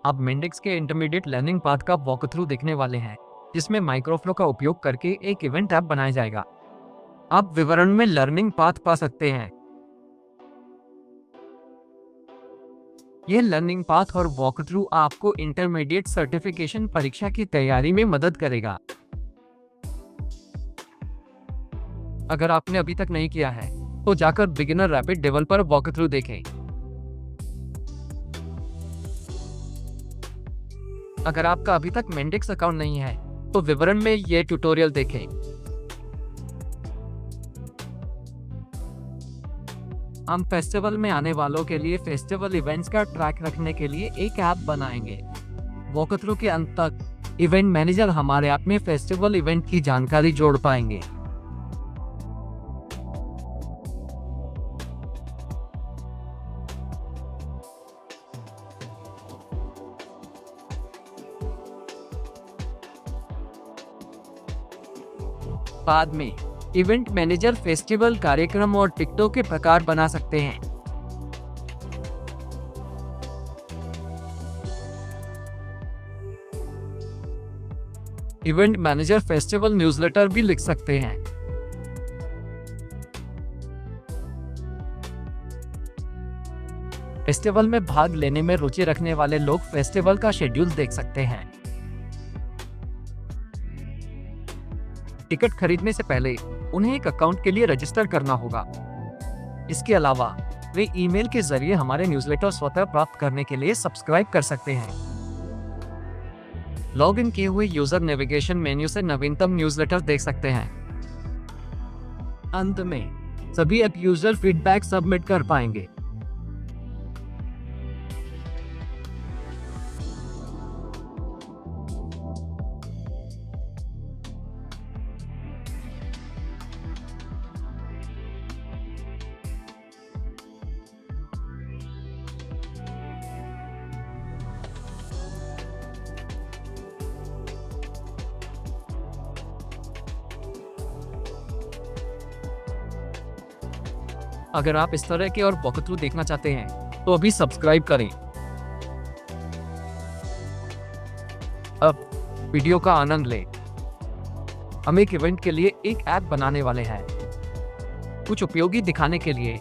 आप मेंडिक्स के intermediate learning path का वॉक थ्रू देखने वाले हैं, जिसमें माइक्रोफ्लो का उपयोग करके एक इवेंट ऐप बनाया जाएगा। आप विवरण में लर्निंग पाथ पा सकते हैं। यह लर्निंग पाथ और वॉक थ्रू आपको इंटरमीडिएट सर्टिफिकेशन परीक्षा की तैयारी में मदद करेगा। अगर आपने अभी तक नहीं किया है, तो जाकर beginner rapid developer walk through देखें। अगर आपका अभी तक मेंडिक्स अकाउंट नहीं है, तो विवरण में यह ट्यूटोरियल देखें। हम फेस्टिवल में आने वालों के लिए फेस्टिवल इवेंट्स का ट्रैक रखने के लिए एक ऐप बनाएंगे। वॉकथ्रू के अंत तक इवेंट मैनेजर हमारे ऐप में फेस्टिवल इवेंट की जानकारी जोड़ पाएंगे। बाद में इवेंट मैनेजर फेस्टिवल कार्यक्रम और टिकटों के प्रकार बना सकते हैं। इवेंट मैनेजर फेस्टिवल न्यूज़लेटर भी लिख सकते हैं। फेस्टिवल में भाग लेने में रुचि रखने वाले लोग फेस्टिवल का शेड्यूल देख सकते हैं। टिकट खरीदने से पहले उन्हें एक अकाउंट के लिए रजिस्टर करना होगा। इसके अलावा वे ईमेल के जरिए हमारे न्यूज़लेटर स्वतः प्राप्त करने के लिए सब्सक्राइब कर सकते हैं। लॉग इन किए हुए यूजर नेविगेशन मेन्यू से नवीनतम न्यूज़लेटर देख सकते हैं। अंत में सभी ऐप यूजर फीडबैक सबमिट कर पाएंगे। अगर आप इस तरह के और वॉकथ्रू देखना चाहते हैं, तो अभी सब्सक्राइब करें। अब वीडियो का आनंद लें। हम एक इवेंट के लिए एक ऐप बनाने वाले हैं। कुछ उपयोगी दिखाने के लिए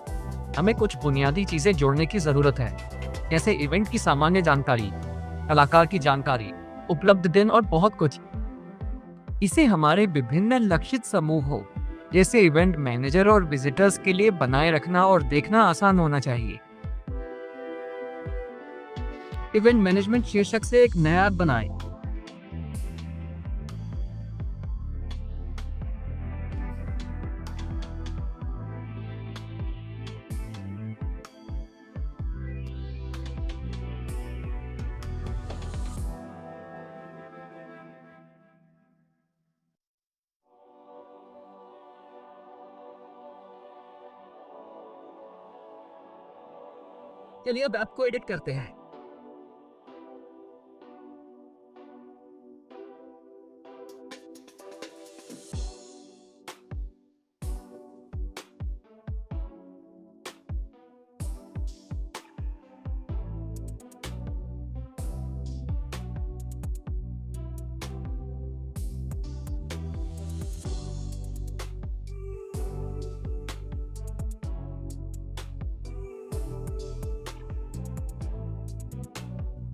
हमें कुछ बुनियादी चीजें जोड़ने की जरूरत है, जैसे इवेंट की सामान्य जानकारी, कलाकार की जानकारी, उपलब्ध दिन और बहुत कुछ। इसे हमारे विभिन्न लक्षित समूहों जैसे इवेंट मैनेजर और विजिटर्स के लिए बनाए रखना और देखना आसान होना चाहिए। इवेंट मैनेजमेंट शीर्षक से एक नया ऐप बनाएं। चलिए अब ऐप को एडिट करते हैं।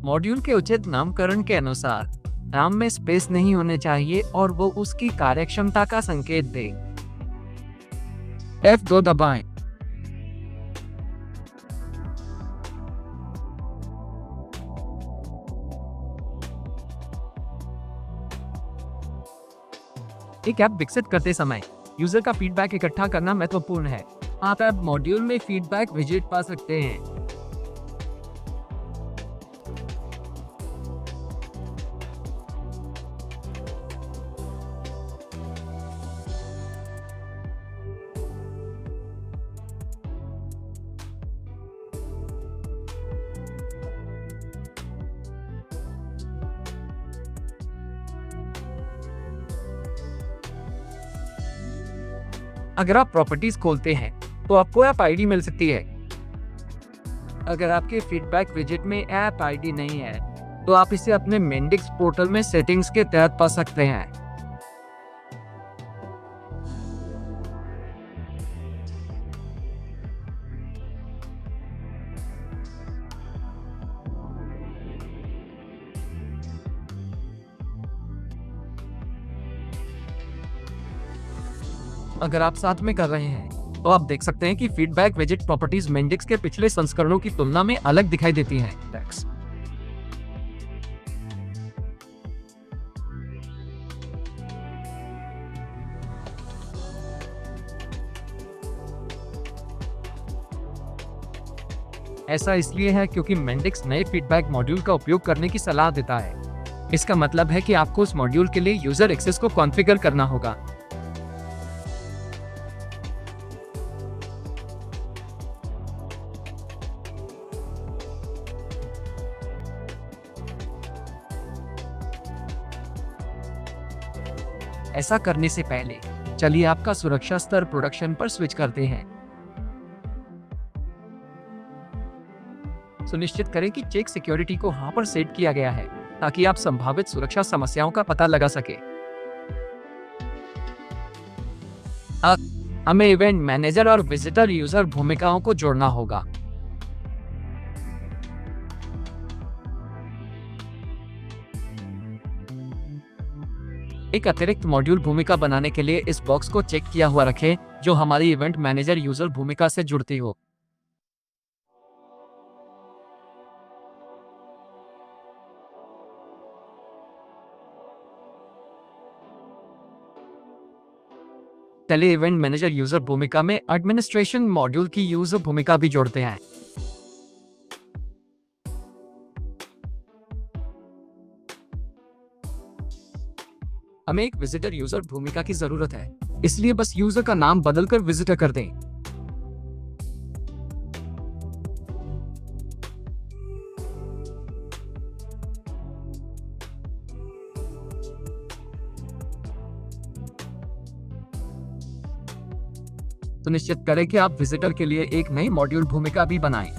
मॉड्यूल के उचित नामकरण के अनुसार नाम में स्पेस नहीं होने चाहिए और वो उसकी कार्यक्षमता का संकेत दे। F2 दबाएं। एक ऐप विकसित करते समय यूजर का फीडबैक इकट्ठा करना महत्वपूर्ण है। आप ऐप मॉड्यूल में फीडबैक विजेट पा सकते हैं। अगर आप प्रॉपर्टीज खोलते हैं तो आपको ऐप आईडी मिल सकती है। अगर आपके फीडबैक विजेट में ऐप आईडी नहीं है तो आप इसे अपने मेंडिक्स पोर्टल में सेटिंग्स के तहत पा सकते हैं। अगर आप साथ में कर रहे हैं तो आप देख सकते हैं कि फीडबैक विजेट प्रॉपर्टीज मेंडिक्स के पिछले संस्करणों की तुलना में अलग दिखाई देती हैं। ऐसा इसलिए है क्योंकि मेंडिक्स नए फीडबैक मॉड्यूल का उपयोग करने की सलाह देता है। इसका मतलब है कि आपको उस मॉड्यूल के लिए यूजर एक्सेस को कॉन्फ़िगर करना होगा। ऐसा करने से पहले चलिए आपका सुरक्षा स्तर प्रोडक्शन पर स्विच करते हैं। सुनिश्चित करें कि चेक सिक्योरिटी को हाँ पर सेट किया गया है ताकि आप संभावित सुरक्षा समस्याओं का पता लगा सके। अब हमें इवेंट मैनेजर और विजिटर यूजर भूमिकाओं को जोड़ना होगा। एक अतिरिक्त मॉड्यूल भूमिका बनाने के लिए इस बॉक्स को चेक किया हुआ रखें जो हमारी इवेंट मैनेजर यूजर भूमिका से जुड़ती हो। चलिए इवेंट मैनेजर यूजर भूमिका में एडमिनिस्ट्रेशन मॉड्यूल की यूजर भूमिका भी जोड़ते हैं। हमें एक विजिटर यूजर भूमिका की जरूरत है, इसलिए बस यूजर का नाम बदलकर विजिटर कर दें। सुनिश्चित करें कि आप विजिटर के लिए एक नई मॉड्यूल भूमिका भी बनाएं।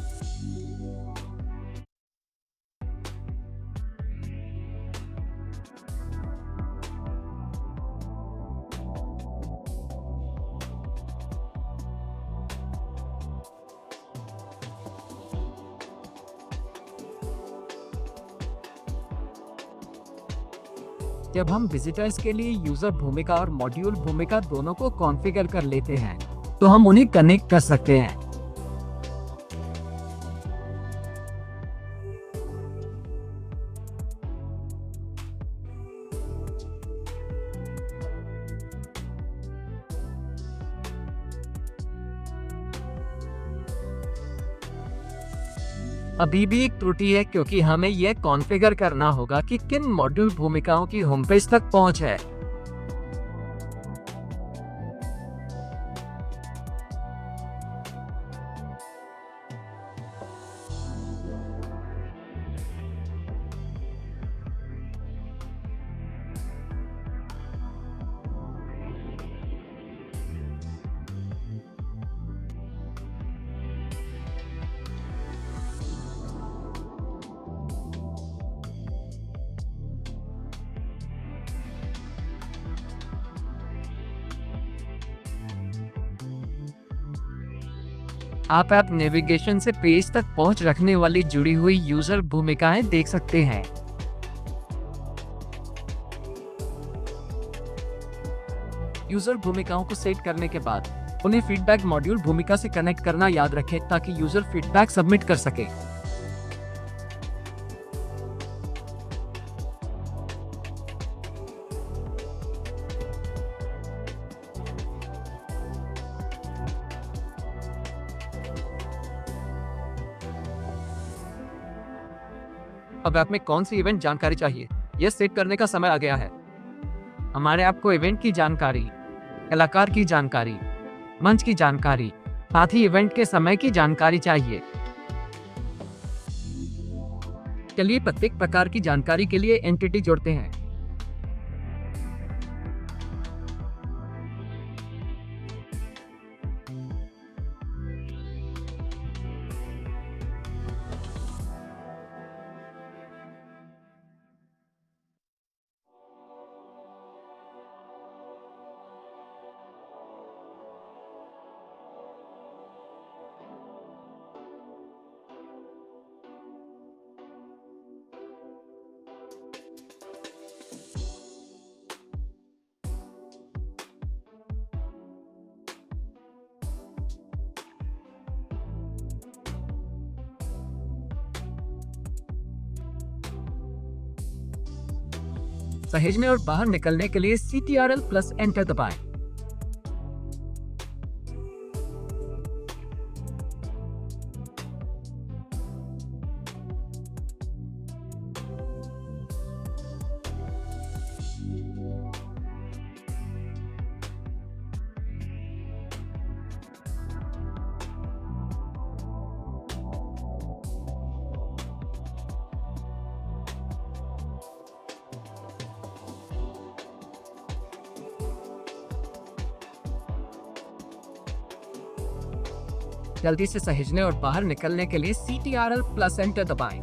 जब हम विजिटर्स के लिए यूजर भूमिका और मॉड्यूल भूमिका दोनों को कॉन्फ़िगर कर लेते हैं तो हम उन्हें कनेक्ट कर सकते हैं। अभी भी एक त्रुटि है क्योंकि हमें यह कॉन्फ़िगर करना होगा कि किन मॉड्यूल भूमिकाओं की होम पेज तक पहुंच है। आप ऐप नेविगेशन से पेज तक पहुंच रखने वाली जुड़ी हुई यूजर भूमिकाएं देख सकते हैं। यूजर भूमिकाओं को सेट करने के बाद उन्हें फीडबैक मॉड्यूल भूमिका से कनेक्ट करना याद रखें ताकि यूजर फीडबैक सबमिट कर सके। अब ऐप में कौन सी इवेंट जानकारी चाहिए, यह सेट करने का समय आ गया है। हमारे ऐप को इवेंट की जानकारी, कलाकार की जानकारी, मंच की जानकारी, साथ ही इवेंट के समय की जानकारी चाहिए। चलिए प्रत्येक प्रकार की जानकारी के लिए एंटिटी जोड़ते हैं। सहेजने और बाहर निकलने के लिए CTRL प्लस एंटर दबाएं। जल्दी से सहेजने और बाहर निकलने के लिए CTRL प्लस एंटर दबाएं।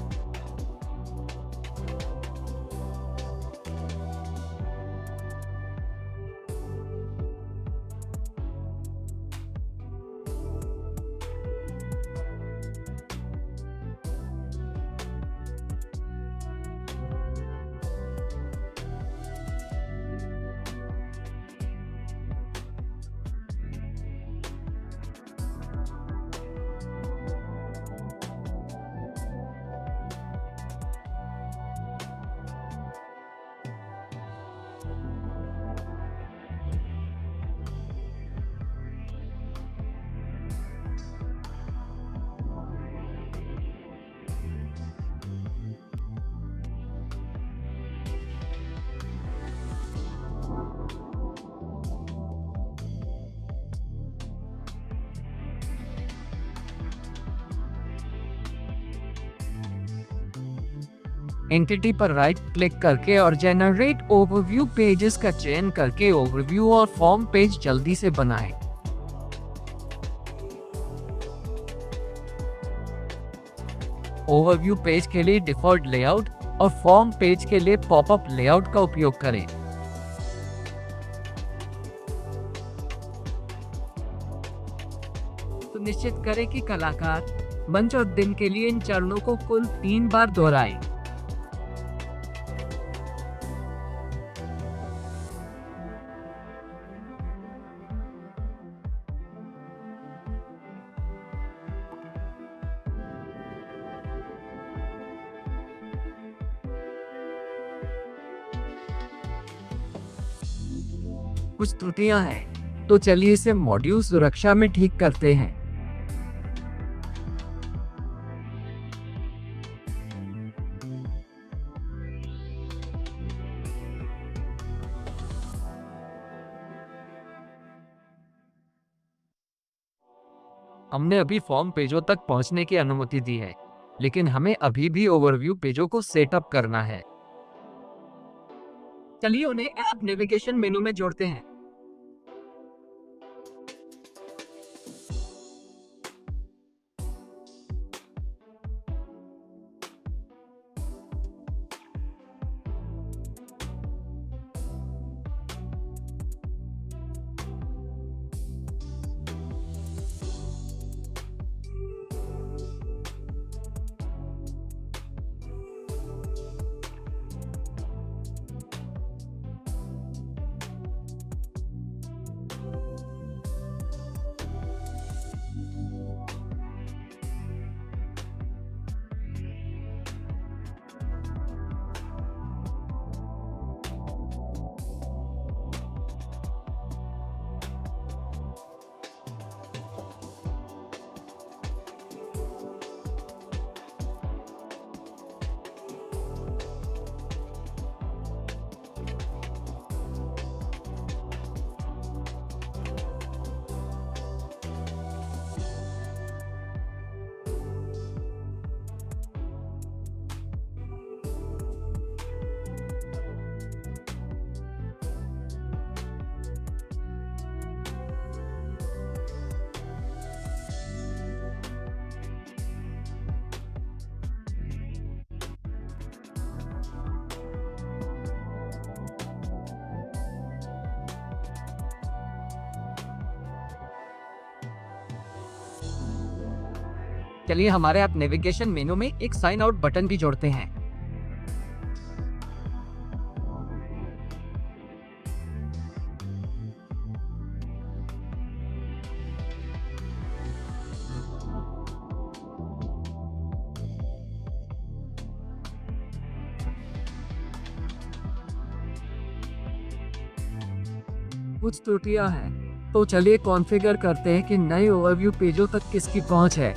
एंटिटी पर राइट क्लिक करके और जनरेट ओवरव्यू पेजेस का चयन करके ओवरव्यू और फॉर्म पेज जल्दी से बनाएं। ओवरव्यू पेज के लिए डिफॉल्ट लेआउट और फॉर्म पेज के लिए पॉपअप लेआउट का उपयोग करें। तो निश्चित करें कि कलाकार मंच और दिन के लिए इन चरणों को कुल 3 बार दोहराएं। कुछ त्रुटियां हैं, तो चलिए इसे मॉड्यूल सुरक्षा में ठीक करते हैं। हमने अभी फॉर्म पेजों तक पहुंचने की अनुमति दी है, लेकिन हमें अभी भी ओवरव्यू पेजों को सेटअप करना है। चलिए उन्हें ऐप नेविगेशन मेनू में जोड़ते हैं। चलिए हमारे ऐप नेविगेशन मेनू में एक साइन आउट बटन भी जोड़ते हैं। कुछ त्रुटियां हैं, तो चलिए कॉन्फ़िगर करते हैं कि नए ओवरव्यू पेजों तक किसकी पहुंच है।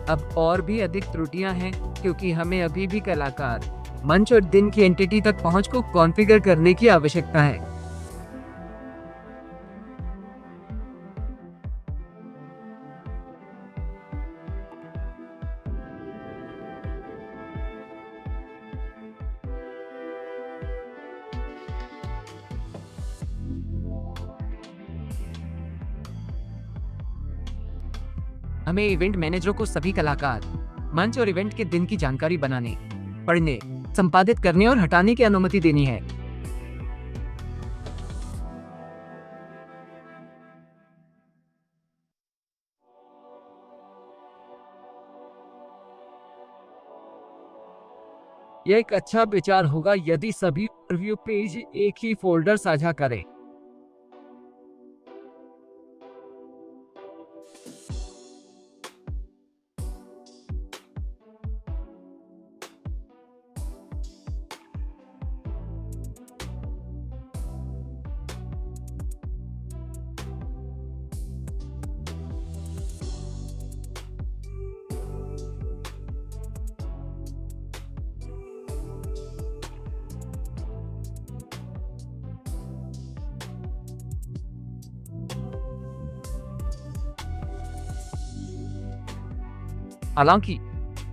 अब और भी अधिक त्रुटियां हैं, क्योंकि हमें अभी भी कलाकार, मंच और दिन की एंटिटी तक पहुंच को कॉन्फ़िगर करने की आवश्यकता है। हमें इवेंट मैनेजरों को सभी कलाकार, मंच और इवेंट के दिन की जानकारी बनाने, पढ़ने, संपादित करने और हटाने की अनुमति देनी है। यह एक अच्छा विचार होगा यदि सभी रिव्यू पेज एक ही फोल्डर साझा करें। हालांकि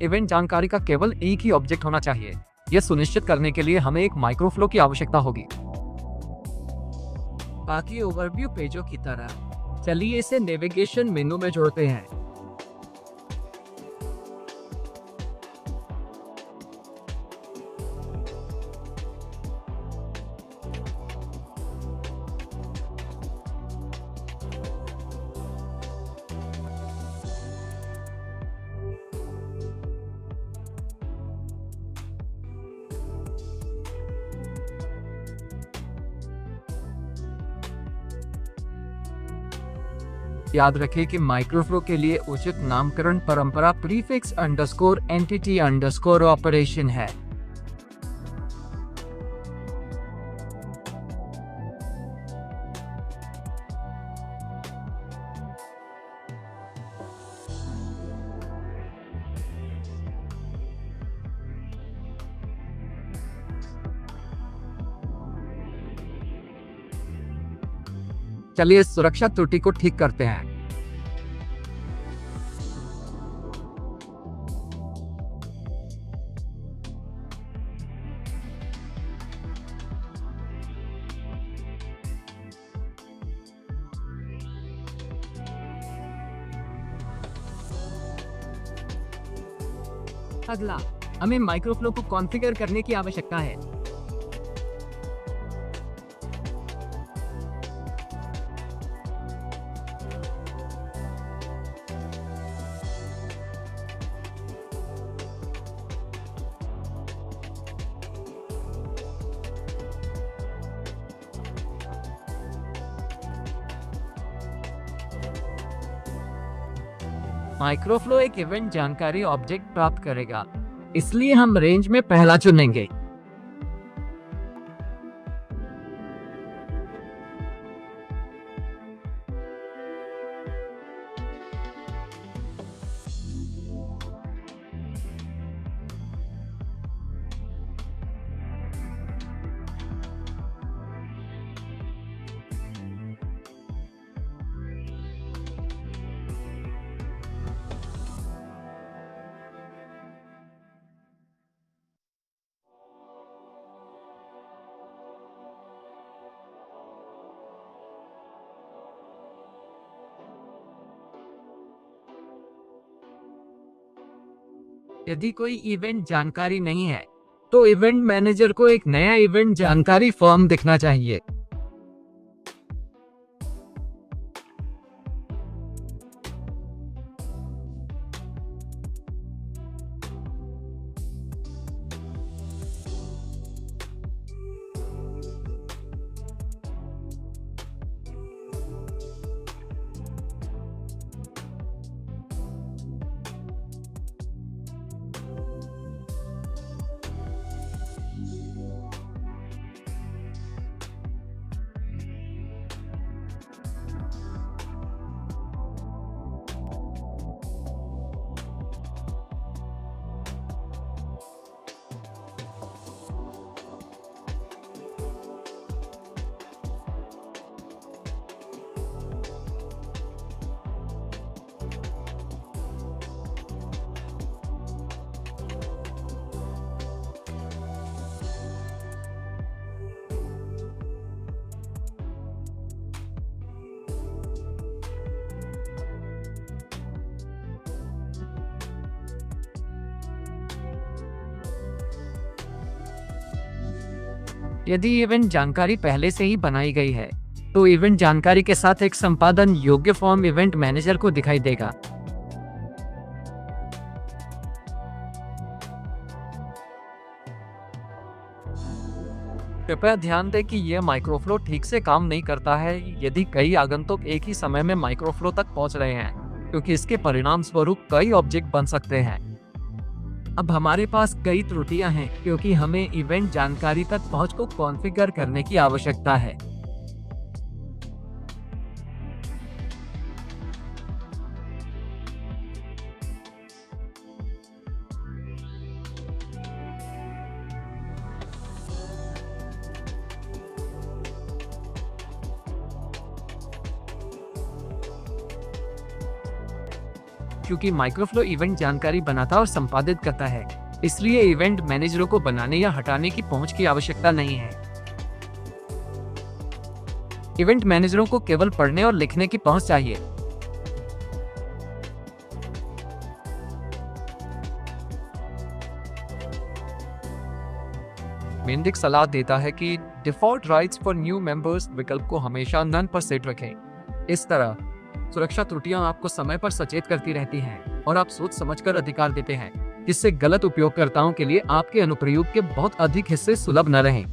इवेंट जानकारी का केवल एक ही ऑब्जेक्ट होना चाहिए। यह सुनिश्चित करने के लिए हमें एक माइक्रोफ्लो की आवश्यकता होगी। बाकी ओवरव्यू पेजों की तरह चलिए इसे नेविगेशन मेनू में जोड़ते हैं। याद रखें कि माइक्रोफ्लो के लिए उचित नामकरण परंपरा prefix underscore entity underscore operation है। चलिए इस सुरक्षा त्रुटि को ठीक करते हैं। अगला, हमें माइक्रोफ्लो को कॉन्फ़िगर करने की आवश्यकता है। माइक्रोफ्लो एक इवेंट जानकारी ऑब्जेक्ट प्राप्त करेगा, इसलिए हम रेंज में पहला चुनेंगे। यदि कोई इवेंट जानकारी नहीं है, तो इवेंट मैनेजर को एक नया इवेंट जानकारी फॉर्म दिखना चाहिए। यदि इवेंट जानकारी पहले से ही बनाई गई है तो इवेंट जानकारी के साथ एक संपादन योग्य फॉर्म इवेंट मैनेजर को दिखाई देगा। कृपया ध्यान दें कि यह माइक्रोफ्लो ठीक से काम नहीं करता है यदि कई आगंतुक एक ही समय में माइक्रोफ्लो तक पहुंच रहे हैं, क्योंकि इसके परिणाम स्वरूप कई ऑब्जेक्ट बन सकते हैं। अब हमारे पास कई त्रुटियां हैं क्योंकि हमें इवेंट जानकारी तक पहुंच को कॉन्फ़िगर करने की आवश्यकता है। क्योंकि माइक्रोफ्लो इवेंट जानकारी बनाता और संपादित करता है, इसलिए इवेंट मैनेजरों को बनाने या हटाने की पहुंच की आवश्यकता नहीं है। इवेंट मैनेजरों को केवल पढ़ने और लिखने की पहुंच चाहिए। मेंडिक सलाह देता है कि default rights for new members विकल्प को हमेशा नन पर सेट रखें। इस तरह सुरक्षा त्रुटियां आपको समय पर सचेत करती रहती हैं और आप सोच समझकर अधिकार देते हैं, जिससे गलत उपयोगकर्ताओं के लिए आपके अनुप्रयोग के बहुत अधिक हिस्से सुलभ न रहें।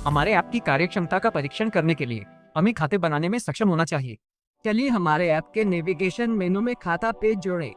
हमारे ऐप की कार्यक्षमता का परीक्षण करने के लिए हमें खाते बनाने में सक्षम होना चाहिए। चलिए हमारे ऐप के नेविगेशन मेनू में खाता पेज जोड़ें।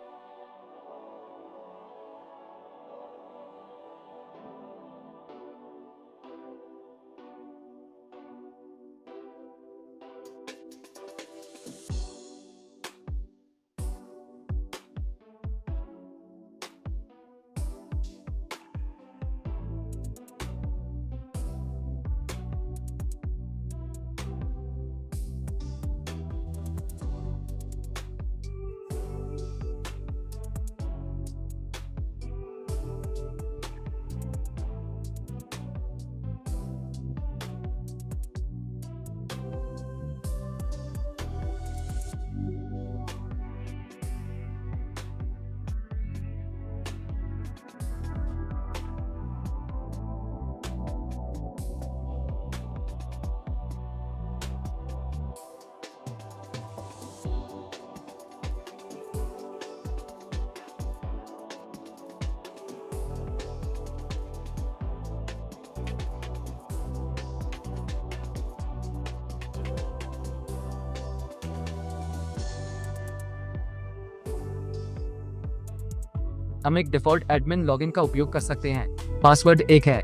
हम एक डिफॉल्ट एडमिन लॉगिन का उपयोग कर सकते हैं। पासवर्ड एक है।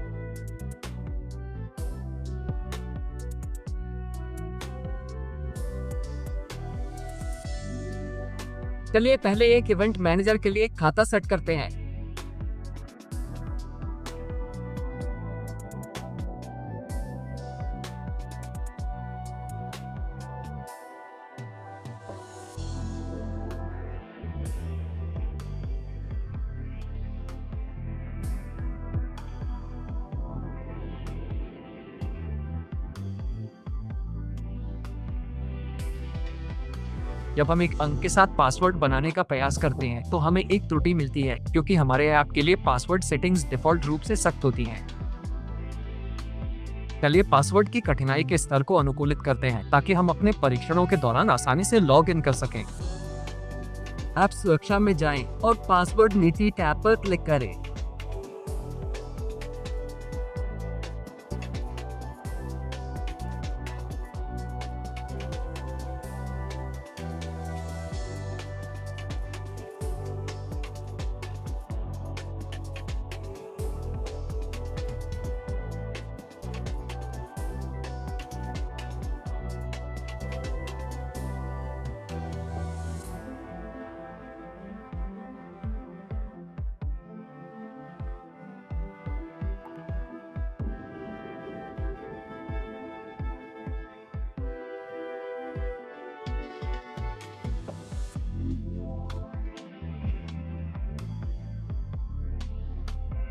चलिए पहले एक इवेंट मैनेजर के लिए खाता सेट करते हैं। जब हम एक अंक के साथ पासवर्ड बनाने का प्रयास करते हैं तो हमें एक त्रुटि मिलती है क्योंकि हमारे ऐप के लिए पासवर्ड सेटिंग्स डिफॉल्ट रूप से सख्त होती हैं। चलिए पासवर्ड की कठिनाई के स्तर को अनुकूलित करते हैं ताकि हम अपने परीक्षणों के दौरान आसानी से लॉग इन कर सकें। ऐप सुरक्षा में जाएं और पासवर्ड नीति टैब पर क्लिक करें।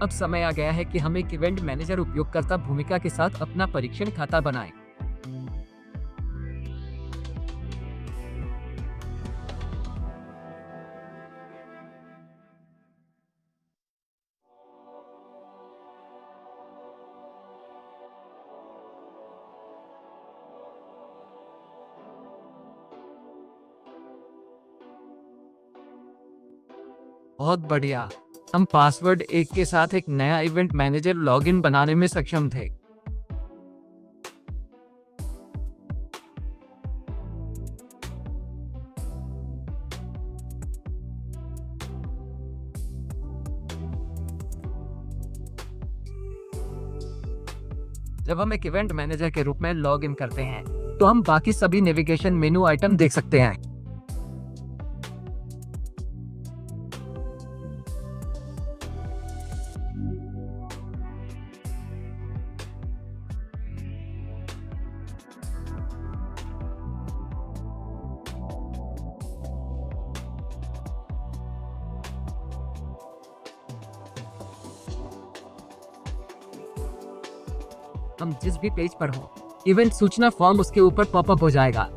अब समय आ गया है कि हम एक इवेंट मैनेजर उपयोगकर्ता भूमिका के साथ अपना परीक्षण खाता बनाएं। बहुत बढ़िया। हम पासवर्ड 1 के साथ एक नया इवेंट मैनेजर लॉगिन बनाने में सक्षम थे। जब हम एक इवेंट मैनेजर के रूप में लॉग इन करते हैं तो हम बाकी सभी नेविगेशन मेनू आइटम देख सकते हैं। हम जिस भी पेज पर हो, इवेंट सूचना फॉर्म उसके ऊपर पॉपअप हो जाएगा।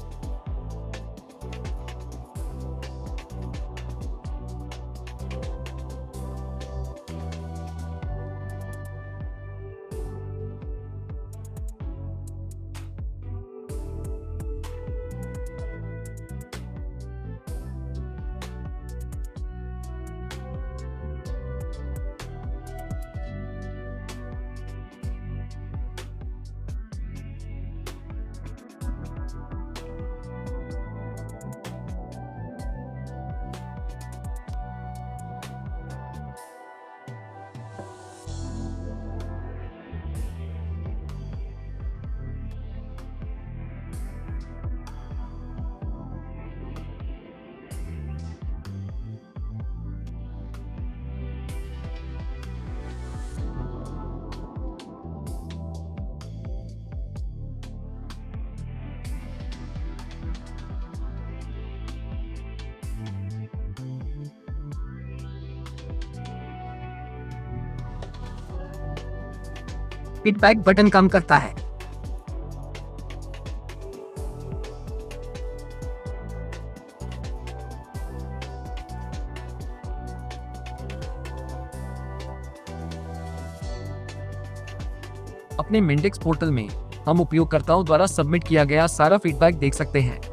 फीडबैक बटन काम करता है। अपने मेंडेक्स पोर्टल में हम उपयोगकर्ताओं द्वारा सबमिट किया गया सारा फीडबैक देख सकते हैं।